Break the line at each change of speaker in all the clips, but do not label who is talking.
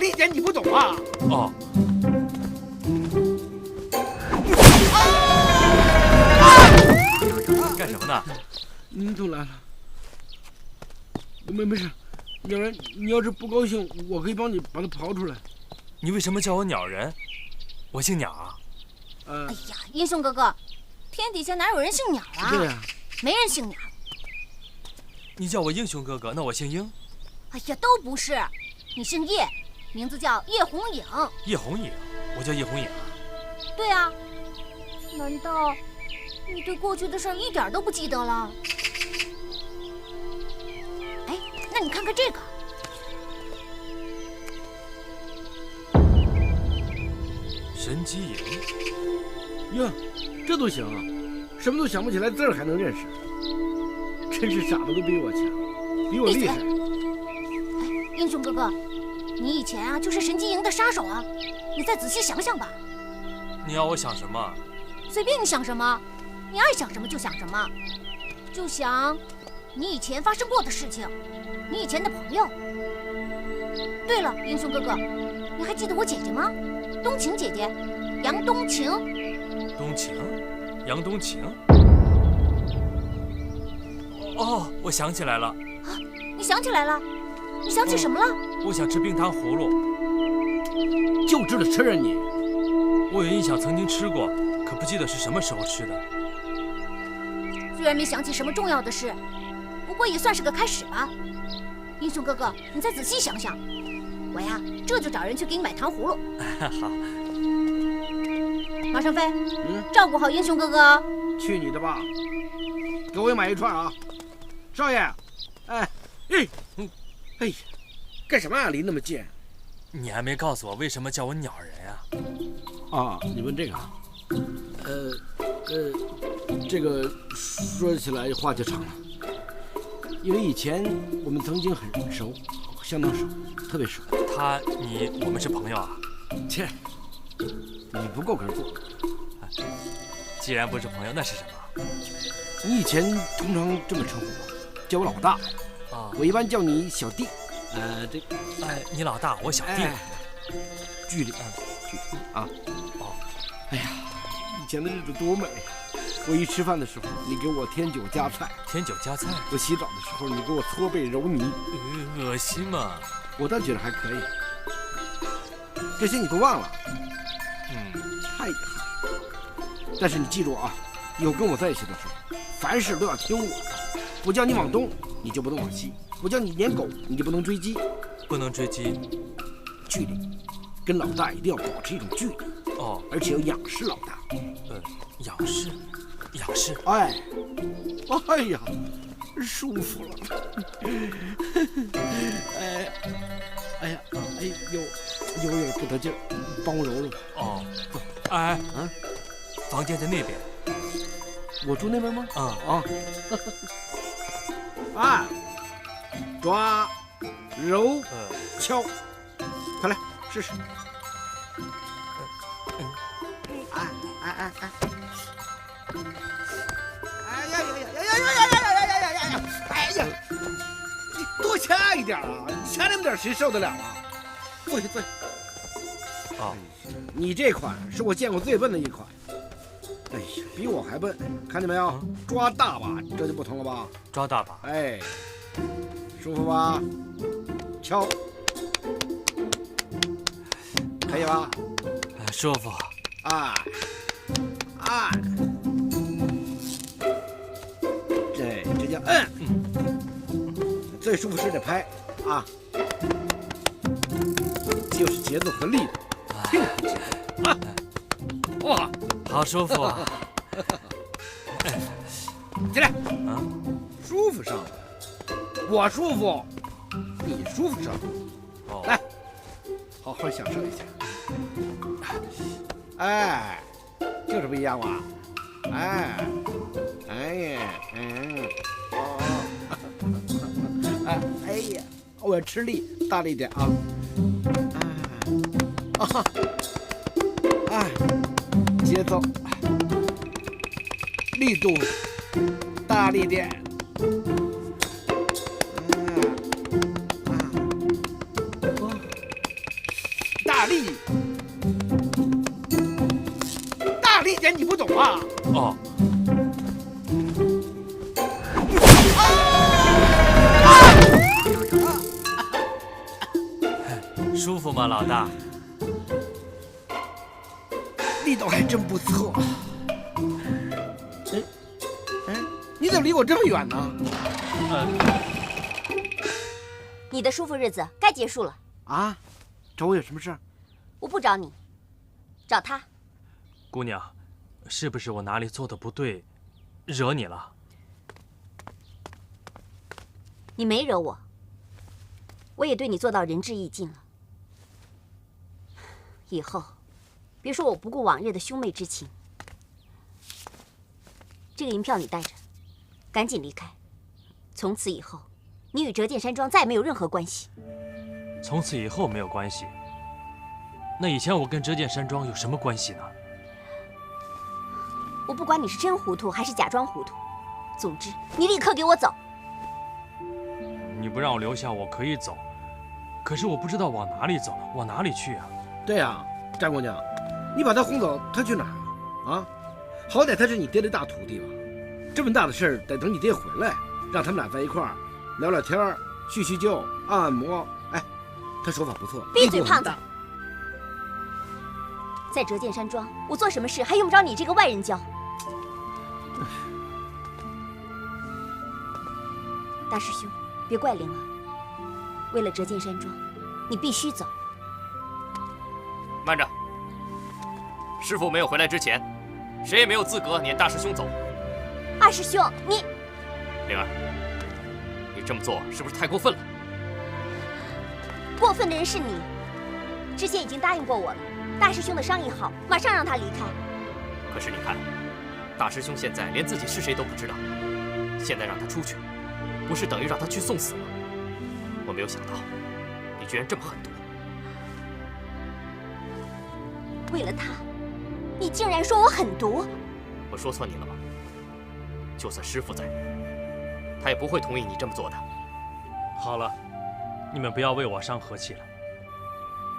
力点你不懂啊？
哦。干什么呢？
你都来了。没事，鸟人，你要是不高兴，我可以帮你把它刨出来。
你为什么叫我鸟人？我姓鸟啊。
哎呀，英雄哥哥，天底下哪有人姓鸟啊？
对呀，
没人姓鸟。
你叫我英雄哥哥，那我姓英。
哎呀，都不是，你姓叶，名字叫叶红影。
叶红影，我叫叶红影。
对啊，难道你对过去的事一点都不记得了？哎，那你看看这个。
神机营。
呀，这都行啊，什么都想不起来，字儿还能认识，真是傻子都比我强，比我厉害。
哎，英雄哥哥，你以前啊就是神机营的杀手啊，你再仔细想想吧。
你要我想什么？
随便你想什么，你爱想什么就想什么，就想你以前发生过的事情，你以前的朋友。对了，英雄哥哥，你还记得我姐姐吗？冬晴姐姐，杨冬晴。
冬晴，杨冬晴。哦，我想起来了。
啊，你想起来了？你想起什么了？
我想吃冰糖葫芦。
就知道吃啊你！
我有印象曾经吃过，可不记得是什么时候吃的。
虽然没想起什么重要的事，不过也算是个开始吧。英雄哥哥，你再仔细想想。我呀，这就找人去给你买糖葫芦。
好。
马上飞，照顾好英雄哥哥哦。
去你的吧！给我也买一串啊，少爷。哎，哎呀，干什么啊？离那么近。
你还没告诉我为什么叫我鸟人啊？
啊，你问这个啊？这个说起来话就长了。因为以前我们曾经很熟，相当熟，特别熟。
我们是朋友啊？
切，你不够格做。
既然不是朋友，那是什么？
你以前通常这么称呼我，叫我老大。
啊，
我一般叫你小弟。
你老大，我小弟。
距离啊。哦，哎呀，以前的日子多美啊！我一吃饭的时候，你给我添酒加菜；
添酒加菜。我
洗澡的时候，你给我搓背揉泥。
恶心嘛！
我倒觉得还可以。这些你都忘了？太遗憾。但是你记住啊，以后跟我在一起的时候，凡事都要听我的。不叫你往东，你就不能往西；不叫你撵狗，你就不能追鸡。
不能追鸡。
距离，跟老大一定要保持一种距离。
哦，
而且要仰视老大。
仰视。
哎呀，舒服了。哎呀，有点不得劲儿，帮我揉揉吧。
哦，房间在那边。
我住那边吗？
啊。
抓，揉，敲，快来试试。哎呀！你多掐一点啊！你掐那么点谁受得了啊？坐下。你这款是我见过最笨的一款。哎呀，比我还笨，看见没有？抓大把，这就不同了吧？
抓大把。
哎，舒服吧？敲，可以吧？
舒服。
这叫摁。最舒服是得拍啊，就是节奏和力度。听啊！哇，
好舒服啊！
起来。舒服上来，我舒服，你舒服上来。来，好好享受一下。哎，就是不一样吧？哎呀，我要吃力，大力点啊！节奏，力度，大力点。大利，大利点你不懂啊？
哦，舒服吗，老大？
力道还真不错。你怎么离我这么远呢？
你的舒服日子该结束了。
啊，找我有什么事？
我不找你，找他。
姑娘，是不是我哪里做的不对，惹你了？
你没惹我，我也对你做到仁至义尽了。以后，别说我不顾往日的兄妹之情。这个银票你带着，赶紧离开。从此以后，你与折剑山庄再没有任何关系。
从此以后没有关系。那以前我跟折剑山庄有什么关系呢？
我不管你是真糊涂还是假装糊涂，总之你立刻给我走。
你不让我留下，我可以走，可是我不知道往哪里走，往哪里去啊？
对呀，张姑娘，你把他轰走，他去哪儿啊？啊，好歹他是你爹的大徒弟吧？这么大的事儿得等你爹回来，让他们俩在一块儿聊聊天儿、叙叙旧、按摩。哎，他手法不错。
闭嘴，胖子！在折剑山庄，我做什么事还用不着你这个外人教。大师兄，别怪灵儿。为了折剑山庄，你必须走。
慢着，师傅没有回来之前，谁也没有资格撵大师兄走。
二师兄，你……
灵儿，你这么做是不是太过分了？
过分的人是你，之前已经答应过我了。大师兄的伤一好，马上让他离开。
可是你看，大师兄现在连自己是谁都不知道，现在让他出去，不是等于让他去送死吗？我没有想到，你居然这么狠毒。
为了他，你竟然说我狠毒？
我说错你了吗？就算师傅在，他也不会同意你这么做的。
好了，你们不要为我伤和气了。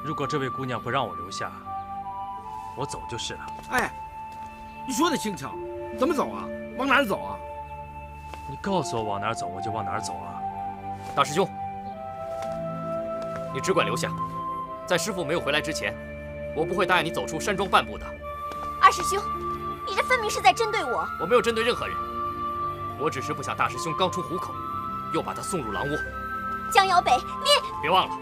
如果这位姑娘不让我留下，我走就是了。
哎，你说的轻巧，怎么走啊？往哪儿走啊？
你告诉我往哪儿走，我就往哪儿走啊。
大师兄，你只管留下，在师傅没有回来之前，我不会答应你走出山庄半步的。
二师兄，你这分明是在针对我。
我没有针对任何人，我只是不想大师兄刚出虎口，又把他送入狼窝。
江瑶北，你
别忘了，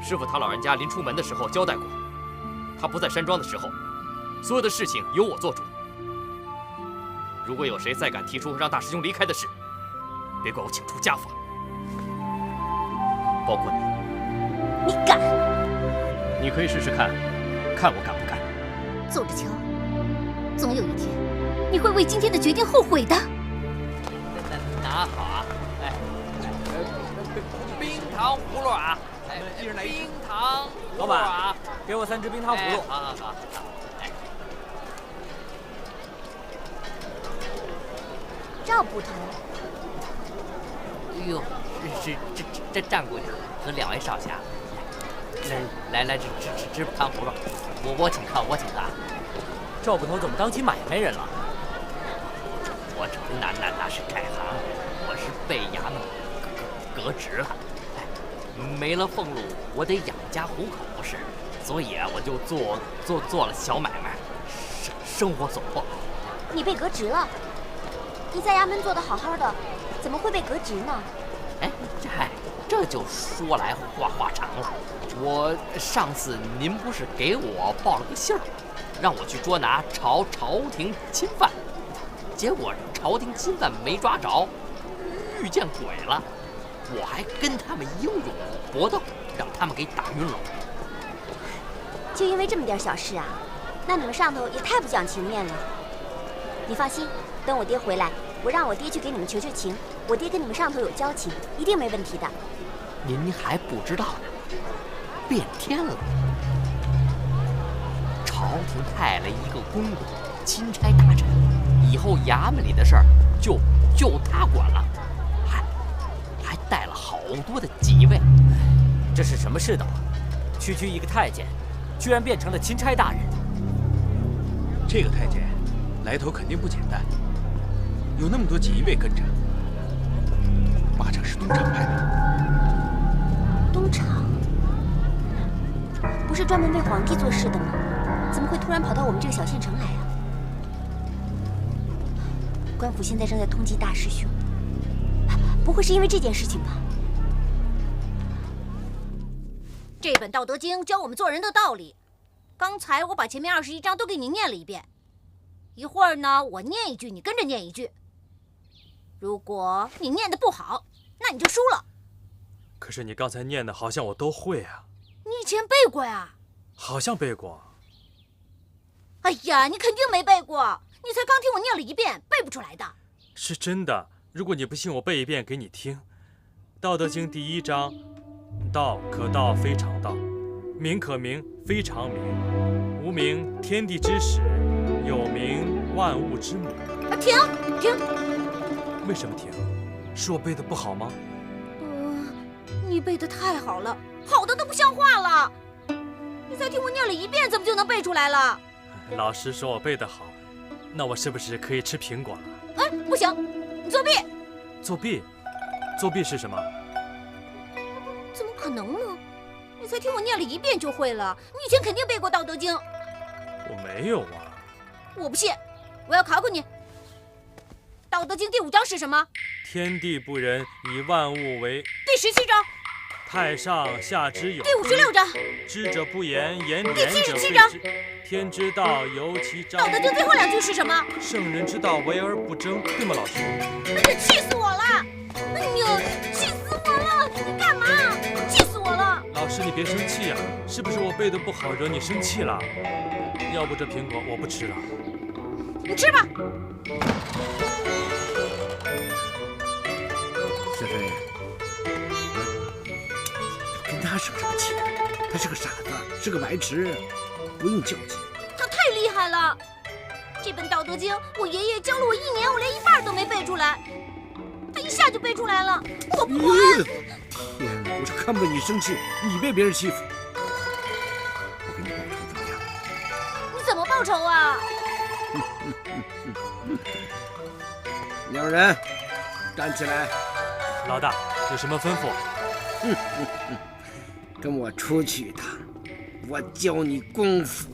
师傅他老人家临出门的时候交代过，他不在山庄的时候，所有的事情由我做主。如果有谁再敢提出让大师兄离开的事，别怪我请出家法，包括你。
你敢？
你可以试试看，看我敢不敢。
走着瞧，总有一天你会为今天的决定后悔的。
拿好啊！哎，冰糖葫芦啊！哎，冰糖葫芦啊！
给我3只冰糖葫芦。
好好好。
这不同。
哎呦，这战姑娘和2位少侠，来，吃糖葫芦，我请客，我请客。
赵捕头怎么当起买卖人了？
我这那是改行，我是被衙门革职了，没了俸禄，我得养家糊口不是？所以啊，我就做了小买卖，生活所迫。
你被革职了？你在衙门做得好好的，怎么会被革职呢？
哎，这就说来话长了。我上次您不是给我报了个信儿，让我去捉拿朝廷钦犯，结果朝廷钦犯没抓着，遇见鬼了，我还跟他们英勇搏斗，让他们给打晕了。
就因为这么点小事啊？那你们上头也太不讲情面了。你放心，等我爹回来，我让我爹去给你们求求情。我爹跟你们上头有交情，一定没问题的。
您还不知道呢，变天了。朝廷派了一个公公钦差大臣，以后衙门里的事儿就他管了，还带了好多的锦衣卫。
这是什么世道？区一个太监，居然变成了钦差大人。
这个太监来头肯定不简单，有那么多锦衣卫跟着，八成是东厂派的。
东厂不是专门为皇帝做事的吗？怎么会突然跑到我们这个小县城来啊？官府现在正在通缉大师兄，不会是因为这件事情吧？
这本《道德经》教我们做人的道理。刚才我把前面21章都给你念了一遍，一会儿呢，我念一句，你跟着念一句。如果你念得不好，那你就输了。
可是你刚才念的好像我都会啊。
你以前背过呀？
好像背过。
哎呀，你肯定没背过，你才刚听我念了一遍，背不出来的。
是真的，如果你不信，我背一遍给你听。《道德经》第1章：道可道，非常道；名可名，非常名。无名，天地之始；有名，万物之母。
停！
为什么停？是我背的不好吗？
你背得太好了，好的都不像话了。你才听我念了一遍，怎么就能背出来了？
老师说我背得好，那我是不是可以吃苹果了？
哎，不行，你作弊！
作弊？作弊是什么？
怎么可能呢？你才听我念了一遍就会了，你以前肯定背过《道德经》。
我没有啊。
我不信，我要考考你。《道德经》第5章是什么？
天地不仁，以万物为。
第17章。
太上下之有。
第56章。
知者不言，言
第
言者
77章。
天之道，由其章。
《道德经》最后2句是什么？
圣人之道，为而不争，对吗，老师？
哎呀，气死我了！哎呀，气死我了！你干嘛？气死我了！
老师，你别生气呀，是不是我背的不好惹你生气了？要不这苹果我不吃了。
你吃吧。
小陈，跟他生什么气？他是个傻子，是个白痴，不用较劲。
他太厉害了！这本《道德经》，我爷爷教了我1年，我连一半都没背出来，他一下就背出来了。我不管！
天哪，我是看不得你生气，你被别人欺负。我给你报仇怎么样？
你怎么报仇啊？
两人站起来。
老大，有什么吩咐？
跟我出去一趟，我教你功夫。